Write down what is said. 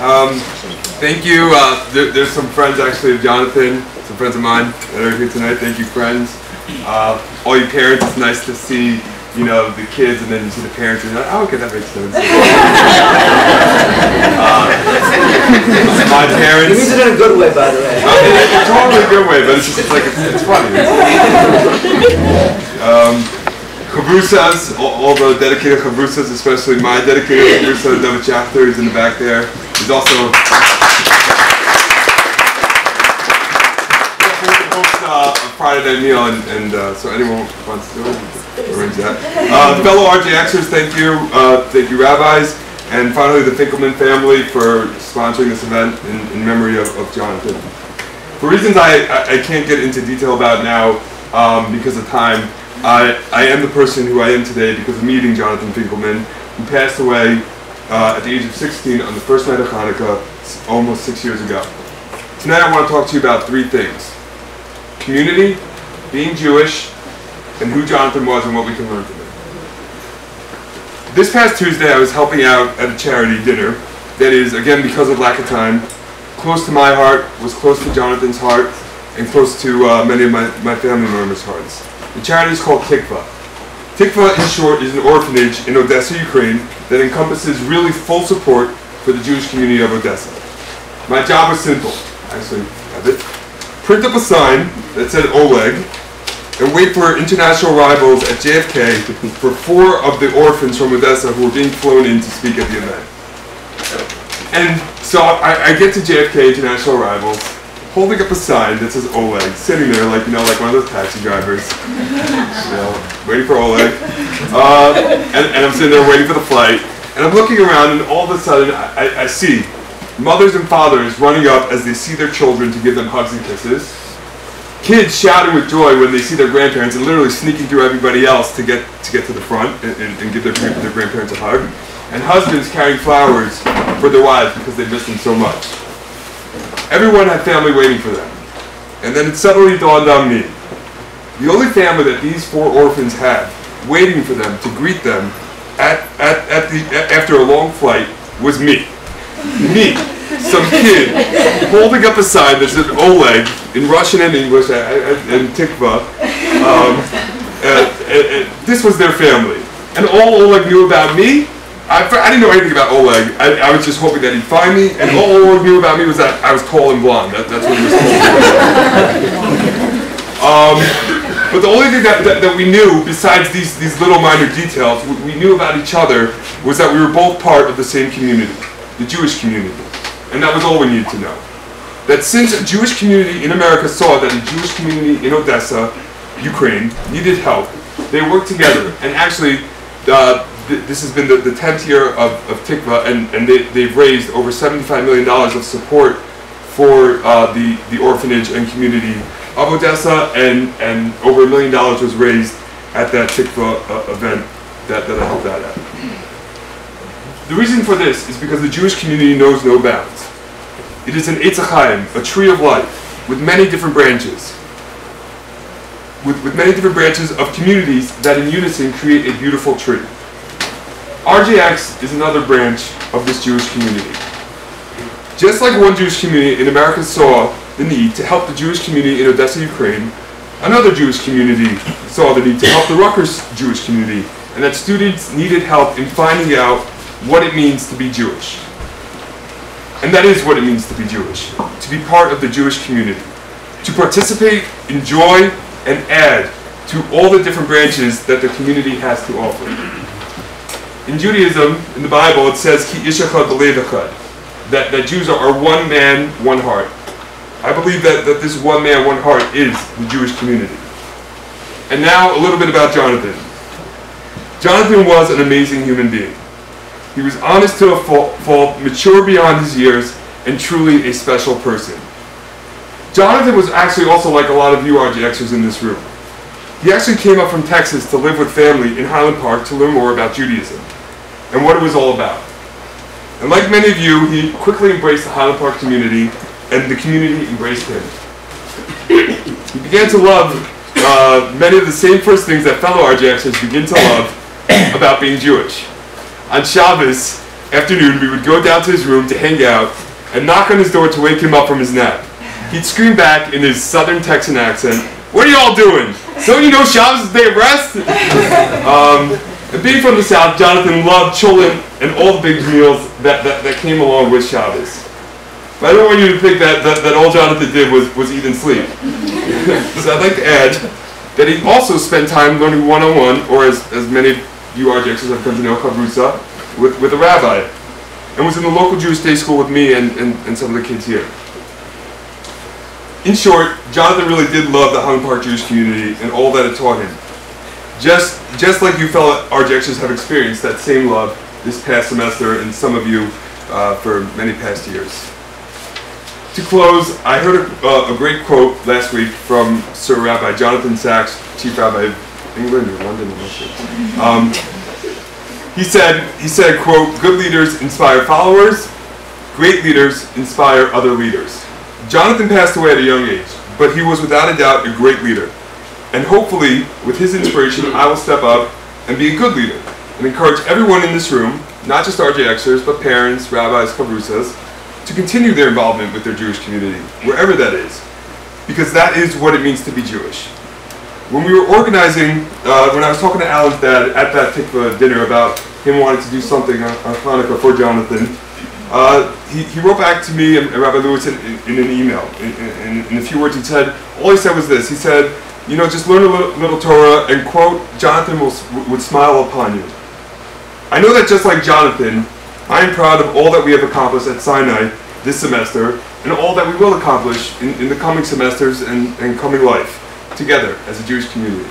Thank you. There's some friends actually of Jonathan, some friends of mine that are here tonight. Thank you, friends. All you parents, it's nice to see, you know, the kids, and then you see the parents, and you're like, oh, okay, that makes sense. My parents. You mean it in a good way, by the way. It's totally a good way, but it's just like it's funny. Chavrusas, all the dedicated chavrusas, especially my dedicated chavrusa, David Schachter, is in the back there. He's also hosts a Friday night meal, and so anyone wants to arrange that. Fellow RJXers, thank you rabbis, and finally the Finkelman family for sponsoring this event in memory of Jonathan. For reasons I can't get into detail about now because of time, I am the person who I am today because of meeting Jonathan Finkelman, who passed away at the age of 16 on the first night of Hanukkah, almost 6 years ago. Tonight I want to talk to you about three things: community, being Jewish, and who Jonathan was and what we can learn from him. This past Tuesday I was helping out at a charity dinner that is, again because of lack of time, close to my heart, was close to Jonathan's heart, and close to many of my family members' hearts. The charity is called Akiva. Tikva, in short, is an orphanage in Odessa, Ukraine, that encompasses really full support for the Jewish community of Odessa. My job was simple. I actually have it. Print up a sign that said Oleg, and wait for international rivals at JFK for 4 of the orphans from Odessa who were being flown in to speak at the event. And so I get to JFK International Rivals, holding up a sign that says Oleg, sitting there like, you know, like one of those taxi drivers, you know, waiting for Oleg. And I'm sitting there waiting for the flight, and I'm looking around, and all of a sudden I see mothers and fathers running up as they see their children to give them hugs and kisses, kids shouting with joy when they see their grandparents and literally sneaking through everybody else to get to the front and give their grandparents a hug, and husbands carrying flowers for their wives because they miss them so much. Everyone had family waiting for them. And then it suddenly dawned on me. The only family that these 4 orphans had waiting for them to greet them after a long flight was me. Me. Some kid holding up a sign that said Oleg in Russian and English and Tikva. This was their family. And all Oleg knew about me, I didn't know anything about Oleg. I was just hoping that he'd find me, and all Oleg knew about me was that I was tall and blonde. That's what he was told. But the only thing that we knew, besides these little minor details, we knew about each other was that we were both part of the same community, the Jewish community. And that was all we needed to know. That since a Jewish community in America saw that a Jewish community in Odessa, Ukraine, needed help, they worked together. And actually, this has been the 10th year of Tikva, and they've raised over $75 million of support for the orphanage and community of Odessa, and over $1 million was raised at that Tikva event that I helped out at. The reason for this is because the Jewish community knows no bounds. It is an Eitz HaChaim, a tree of life, with many different branches. With many different branches of communities that in unison create a beautiful tree. RJX is another branch of this Jewish community. Just like one Jewish community in America saw the need to help the Jewish community in Odessa, Ukraine, another Jewish community saw the need to help the Rutgers Jewish community, and that students needed help in finding out what it means to be Jewish. And that is what it means to be Jewish, to be part of the Jewish community, to participate, enjoy, and add to all the different branches that the community has to offer. In Judaism, in the Bible, it says, Ki ish echad b'lev echad, that Jews are one man, one heart. I believe that this one man, one heart is the Jewish community. And now, a little bit about Jonathan. Jonathan was an amazing human being. He was honest to a fault, mature beyond his years, and truly a special person. Jonathan was actually also like a lot of you RJXers in this room. He actually came up from Texas to live with family in Highland Park to learn more about Judaism and what it was all about. And like many of you, he quickly embraced the Highland Park community, and the community embraced him. He began to love many of the same first things that fellow RJXers begin to love about being Jewish. On Shabbos, afternoon, we would go down to his room to hang out and knock on his door to wake him up from his nap. He'd scream back in his southern Texan accent, "What are y'all doing? So you know Shabbos is a day of rest?" And being from the South, Jonathan loved cholent and all the big meals that came along with Shabbos. But I don't want you to think that all Jonathan did was eat and sleep. So I'd like to add that he also spent time learning one-on-one, or as many of you RJXers have come to know, chavrusa, with a rabbi, and was in the local Jewish day school with me and some of the kids here. In short, Jonathan really did love the Highland Park Jewish community and all that it taught him. Just like you fellow RJXers have experienced that same love this past semester, and some of you for many past years. To close, I heard a great quote last week from Sir Rabbi Jonathan Sachs, Chief Rabbi of England or London, I'm not sure. He said, quote, "Good leaders inspire followers, great leaders inspire other leaders." Jonathan passed away at a young age, but he was without a doubt a great leader. And hopefully, with his inspiration, I will step up and be a good leader and encourage everyone in this room, not just RJXers, but parents, rabbis, chavrusas, to continue their involvement with their Jewish community, wherever that is, because that is what it means to be Jewish. When we were organizing, when I was talking to Alan's dad at that Tikva dinner about him wanting to do something on Hanukkah for Jonathan, he wrote back to me and Rabbi Lewis in an email. In a few words, all he said was this. He said, you know, just learn a little Torah, and quote, Jonathan would smile upon you. I know that just like Jonathan, I am proud of all that we have accomplished at Sinai this semester, and all that we will accomplish in the coming semesters and coming life, together as a Jewish community.